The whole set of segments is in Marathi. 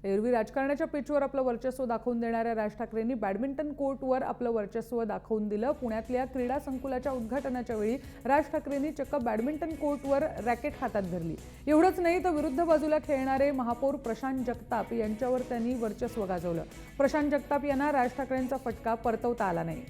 एरवी राजकारणाच्या पिचवर आपलं वर्चस्व दाखवून देणाऱ्या राज ठाकरेंनी बॅडमिंटन कोर्टवर आपलं वर्चस्व दाखवून दिलं। पुण्यातल्या क्रीडा संकुलाच्या उद्घाटनाच्या वेळी राज ठाकरेंनी चक्क बॅडमिंटन कोर्टवर रॅकेट हातात धरली। एवढंच नाही तर विरुद्ध बाजूला खेळणारे महापौर प्रशांत जगताप यांच्यावर त्यांनी वर्चस्व गाजवलं। प्रशांत जगताप यांना राज ठाकरेंचा फटका परतवता आला नाही।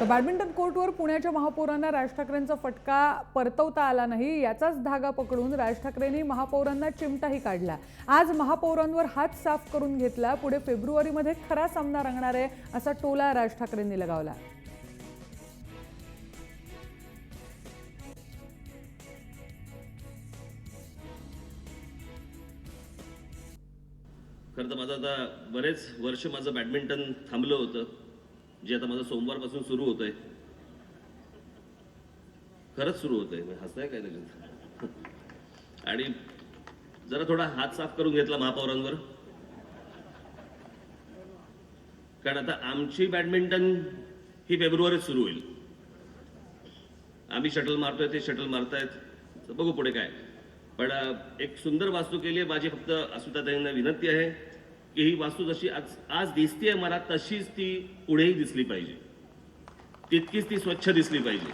तर बॅडमिंटन कोर्टवर पुण्याच्या महापौरांना राज ठाकरेंचा फटका परतवता आला नाही, याचाच धागा पकडून राज ठाकरेंनी महापौरांना चिमटाही काढला। आज महापौरांवर हात साफ करून घेतला। पुढे फेब्रुवारीमध्ये खरा सामना रंगणार आहे असा टोला राज ठाकरेंनी लगावला। खरं तर माझं आता बरेच वर्ष माझं बॅडमिंटन थांबलं होतं, जे आता माझं सोमवारपासून सुरू होतंय। खरंच सुरू होतंय, हसताय काय त्याच्यात? आणि जरा थोडा हात साफ करून घेतला महापौरांवर, कारण आता आमची बॅडमिंटन ही फेब्रुवारीत सुरू होईल। आम्ही शटल मारतोय, ते शटल मारतायत, बघू पुढे काय। पण एक सुंदर वास्तू केली आहे। माझी फक्त अस्मिताताईंना विनंती आहे की ही वास्तू जशी आज दिसतीये मला, तशीच ती पुढेही दिसली पाहिजे, तितकीच ती स्वच्छ दिसली पाहिजे।